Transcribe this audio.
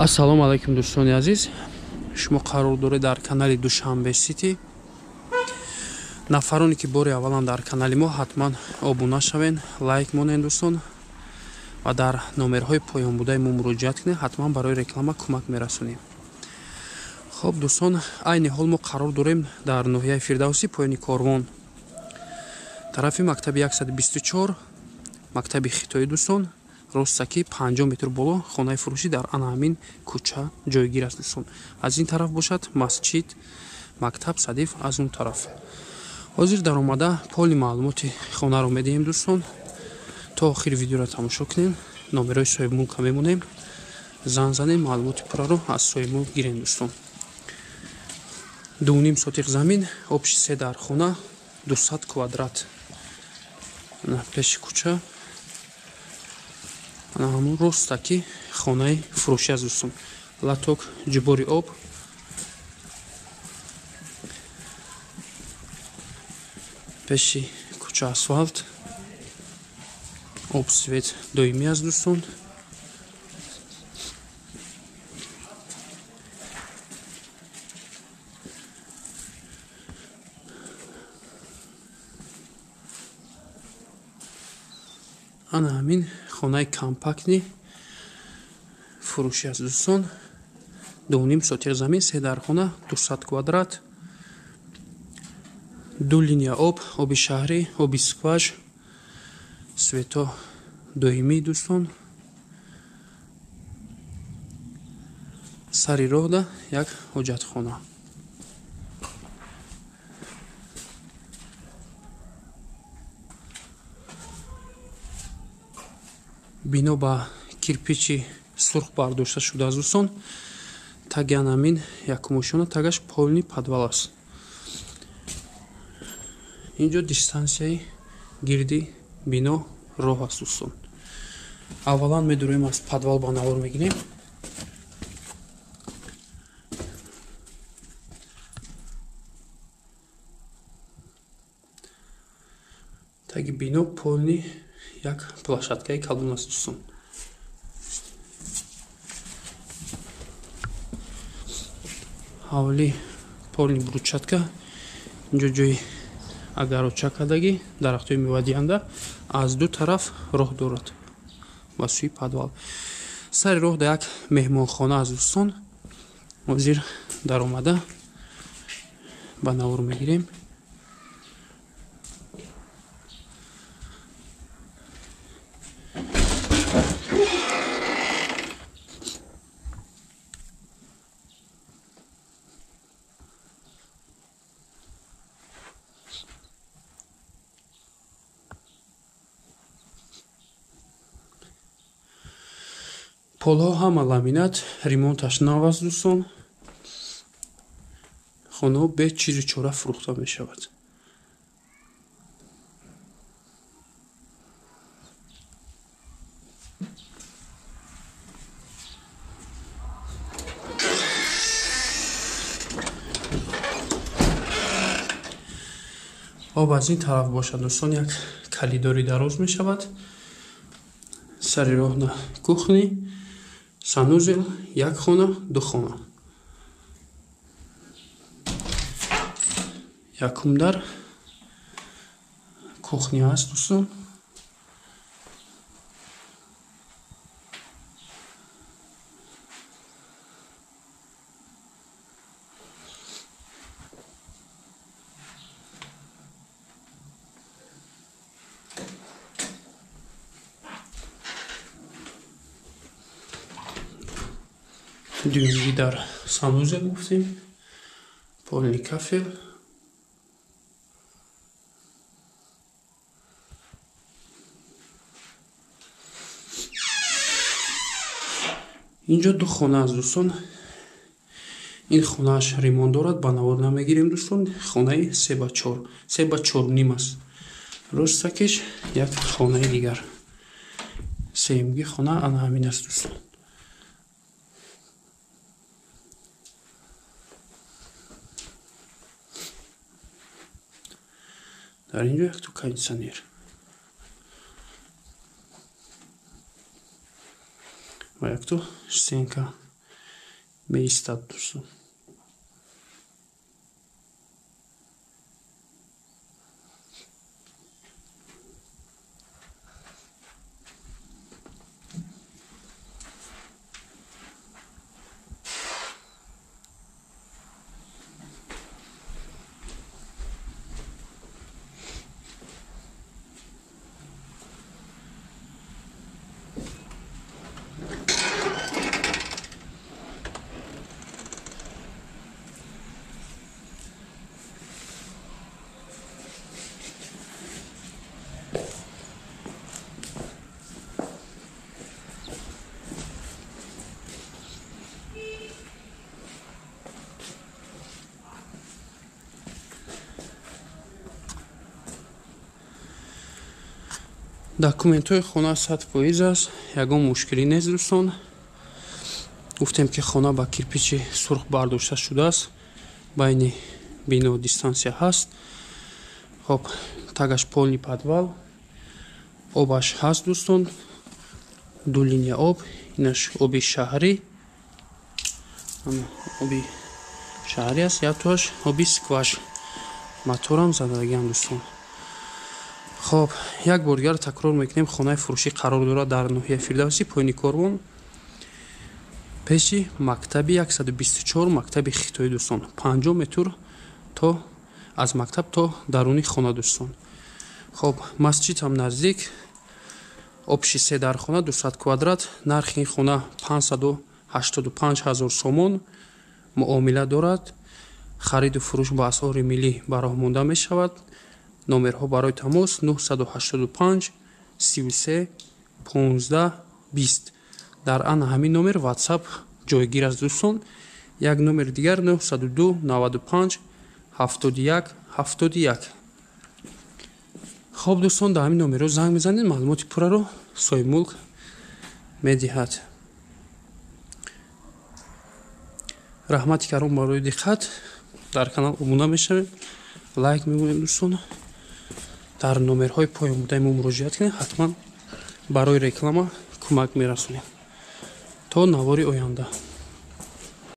Ассалому алайкум дӯстони азиз, шумо қарор доред дар канали Душанбе Сити. Нафароне ки бори аввалан дар канали мо ҳатман обуна шавен, лайк монен дӯстон ва дар номерҳои поёнбудаи мо муроҷиат кунед, ҳатман барои реклама кӯмак мерасонем. Хоб дӯстон, айни ҳол мо қарор дорем дар ноҳияи Фирдавсӣ, поёни Корвон, тарафи мактаби 124, мактаби Хитоӣ дӯстон, ростаки 50 метр боло, хонаи фурӯшӣ дар ана ҳамин кӯча ҷойгир аст дӯстон. Аз ин тараф бошад масҷид, мактаб, садиф аз он тараф. ҳозир дар омада поли маълумоти хонаро медиҳем дӯстон. То охири видеоро тамошо кунем, номерои соҳиби мулка мемонем, занг занем, маълумоти пурраро аз соҳиби мулк гирем дӯстон. 2.5 сотиқ замин, обши 3 дар хона, 200 квадрат. Пеши кӯча ҳамон ростаки хонаи фурӯшӣ аст дӯстон. Латок ҷубори об, пеши кӯча асфалт, обсвет доимӣ аст дӯстон. ана ҳамин хонаи компактни фурӯшӣ аст дӯстон. 2.5 сотиқ замин, 3 дар хона, 200 квадрат, 2 линия об, оби шаҳрӣ, оби скваж, свето доимӣ дӯстон. Сари роҳда як ҳоҷатхона. бино ба кирпичи сурх бардошта шудааст дӯстон. Таги анамин якумошона, тагаш полни подвал аст. инҷо дистансияи гирди бино роҳ аст дӯстон. аввалан медуроем аз подвал ба навор мегирем. таги бино полни як плашадкаи калон аст дӯстон. ҳавли полни брусчатка. инҷо ҷои агароча кардагӣ, дарахтҳои мевадиҳанда аз ду тараф роҳ дорад ба сӯи подвал. сари роҳда як меҳмонхона аст дӯстон. ҳозир даромада ба навор мегирем. полҳо ҳама ламинат, ремонташ нав аст дӯстон. хонаҳо бе чизу чора фурӯхта мешавад. об аз ин тараф бошад дӯстон, як калидори дароз мешавад. сари роҳ на кухни, санузел, як хона, ду хона. якум дар кухни аст дӯстон. дуюмги дар санузел гуфтем, полни кафел. инҷо ду хона аст дӯстон. ин хонааш ремонт дорад, ба навор намегирем дӯстон. хонаи 3/4, 3/4.5 аст. ростакиш як хонаи дигар. сеюмги хона ана ҳамин аст дӯстон. дар инҷо як ту кондитсионер. ва як ту стенка меистад дӯстон. документҳои хона 100% аст, ягон мушкилӣ нест дӯстон. гуфтем ки хона ба кирпичи сурх бардошта шудааст, байни бино дистансия ҳаст. хоб тагаш полни подвал, обаш ҳаст дӯстон, ду линия об, инаш оби шаҳрӣ, оби шаҳрӣ аст, яктоаш оби скваш, моторам задагиам дӯстон. хоб як бор дигар такрор мекунем, хонаи фурӯшӣ қарор дорад дар ноҳияи Фирдавсӣ, пойни Корвон, пеши мактаби 124 мактаби хитоӣ дӯстон. 50 метр то аз мактаб то даруни хона дӯстон. хоб масҷид ҳам наздик, обши 3 дар хона 200 квадрат, нархи ин хона 585 000 сомон муомила дорад. хариду фурӯш ба асъори миллӣ бароҳ монда мешавад. номерҳо барои тамос 985 33 15 20. дар ана ҳамин номер ватсап ҷойгир аст дӯстон. як номер дигар 902 95 71 71. хоб дӯстон, дар ҳамин номерҳо занг мезанед, маълумоти пурраро соҳибмулк медиҳад. раҳмати каром барои диққат. дар канал обуна мешавед, лайк мекунед дӯстон. дар номерҳои поёмодаи мо муроҷиат кунед, ҳатман барои реклама кӯмак мерасонем. то навори оянда.